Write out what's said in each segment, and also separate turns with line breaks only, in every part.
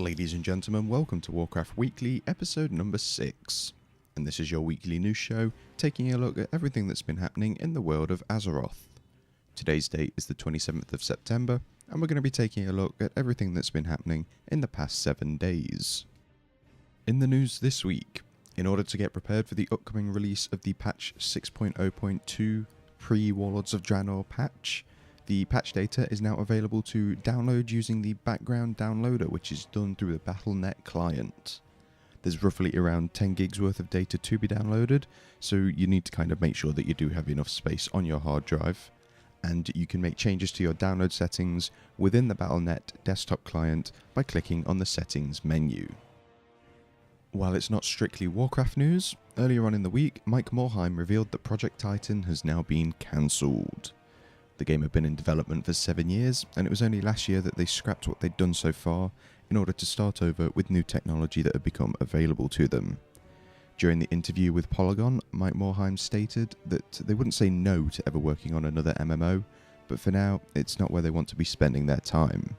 Ladies and gentlemen, welcome to Warcraft Weekly, episode number 6. And this is your weekly news show, taking a look at everything that's been happening in the world of Azeroth. Today's date is the 27th of September, and we're going to be taking a look at everything that's been happening in the past 7 days. In the news this week, in order to get prepared for the upcoming release of the patch 6.0.2 pre-Warlords of Draenor patch, the patch data is now available to download using the background downloader, which is done through the Battle.net client. There's roughly around 10 gigs worth of data to be downloaded, so you need to kind of make sure that you do have enough space on your hard drive. And you can make changes to your download settings within the Battle.net desktop client by clicking on the settings menu. While it's not strictly Warcraft news, earlier on in the week, Mike Morhaime revealed that Project Titan has now been cancelled. The game had been in development for 7 years, and it was only last year that they scrapped what they'd done so far in order to start over with new technology that had become available to them. During the interview with Polygon, Mike Morhaime stated that they wouldn't say no to ever working on another MMO, but for now, it's not where they want to be spending their time.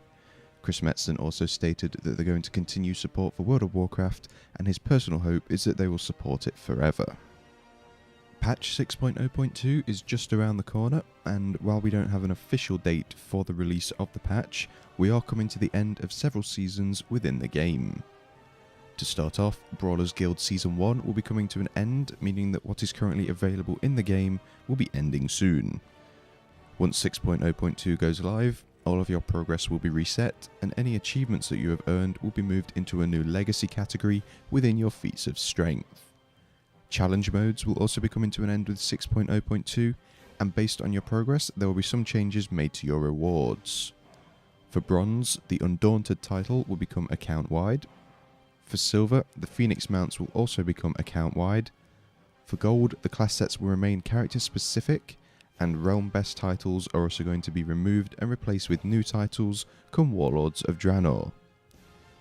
Chris Metzen also stated that they're going to continue support for World of Warcraft, and his personal hope is that they will support it forever. Patch 6.0.2 is just around the corner, and while we don't have an official date for the release of the patch, we are coming to the end of several seasons within the game. To start off, Brawlers Guild Season 1 will be coming to an end, meaning that what is currently available in the game will be ending soon. Once 6.0.2 goes live, all of your progress will be reset, and any achievements that you have earned will be moved into a new legacy category within your feats of strength. Challenge modes will also be coming to an end with 6.0.2, and based on your progress, there will be some changes made to your rewards. For Bronze, the Undaunted title will become account-wide. For Silver, the Phoenix mounts will also become account-wide. For Gold, the class sets will remain character-specific, and Realm Best titles are also going to be removed and replaced with new titles come Warlords of Draenor.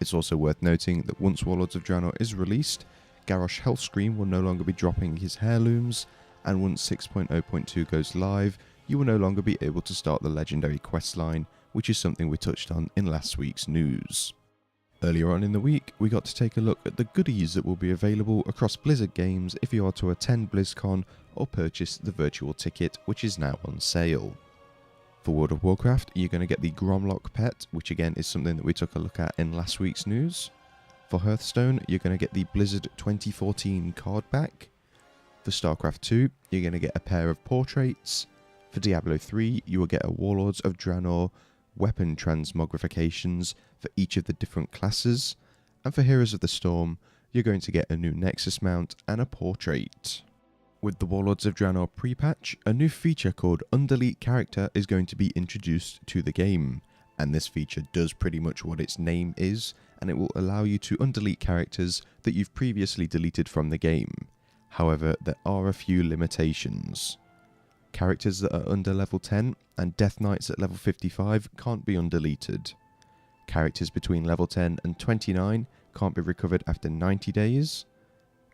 It's also worth noting that once Warlords of Draenor is released, Garrosh Hellscream will no longer be dropping his heirlooms, and once 6.0.2 goes live, you will no longer be able to start the legendary questline, which is something we touched on in last week's news. Earlier on in the week, we got to take a look at the goodies that will be available across Blizzard games if you are to attend Blizzcon or purchase the virtual ticket, which is now on sale. For World of Warcraft, you're going to get the Gromlock pet, which again is something that we took a look at in last week's news. For Hearthstone, you're going to get the Blizzard 2014 card back. For StarCraft 2, you're going to get a pair of portraits. For Diablo 3, you will get a Warlords of Draenor weapon transmogrifications for each of the different classes. And for Heroes of the Storm, you're going to get a new Nexus mount and a portrait. With the Warlords of Draenor pre-patch, a new feature called Undelete Character is going to be introduced to the game. And this feature does pretty much what its name is, and it will allow you to undelete characters that you've previously deleted from the game. However, there are a few limitations. Characters that are under level 10 and Death Knights at level 55 can't be undeleted. Characters between level 10 and 29 can't be recovered after 90 days.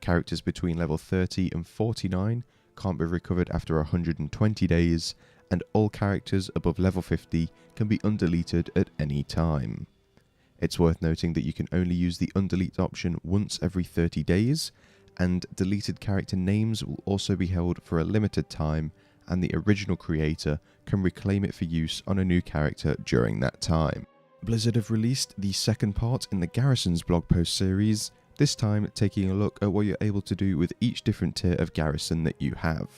Characters between level 30 and 49 can't be recovered after 120 days, and all characters above level 50 can be undeleted at any time. It's worth noting that you can only use the undelete option once every 30 days, and deleted character names will also be held for a limited time, and the original creator can reclaim it for use on a new character during that time. Blizzard have released the second part in the Garrisons blog post series, this time taking a look at what you're able to do with each different tier of garrison that you have.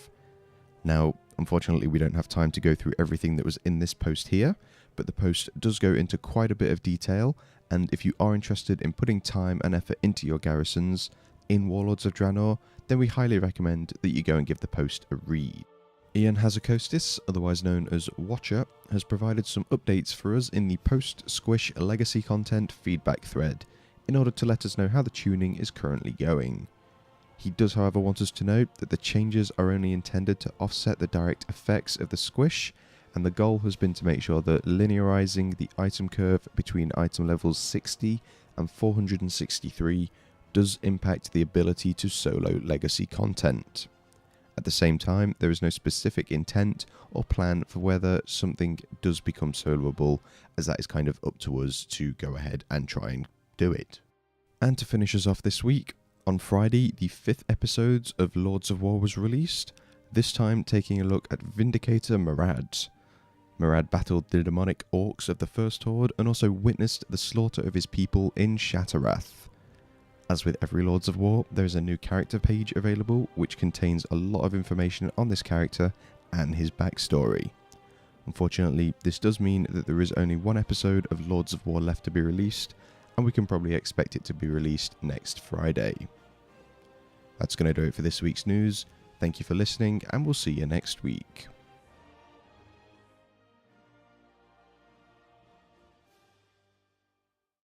Now, unfortunately, we don't have time to go through everything that was in this post here, but the post does go into quite a bit of detail, and if you are interested in putting time and effort into your garrisons in Warlords of Draenor, then we highly recommend that you go and give the post a read. Ian Hazakostis, otherwise known as Watcher, has provided some updates for us in the Post-Squish legacy content feedback thread, in order to let us know how the tuning is currently going. He does, however, want us to note that the changes are only intended to offset the direct effects of the squish, and the goal has been to make sure that linearizing the item curve between item levels 60 and 463 does impact the ability to solo legacy content. At the same time, there is no specific intent or plan for whether something does become soloable, as that is kind of up to us to go ahead and try and do it. And to finish us off this week, on Friday, the 5th episode of Lords of War was released, this time taking a look at Vindicator Murad. Murad battled the demonic orcs of the First Horde and also witnessed the slaughter of his people in Shattrath. As with every Lords of War, there is a new character page available which contains a lot of information on this character and his backstory. Unfortunately, this does mean that there is only one episode of Lords of War left to be released, and we can probably expect it to be released next Friday. That's going to do it for this week's news. Thank you for listening, and we'll see you next week.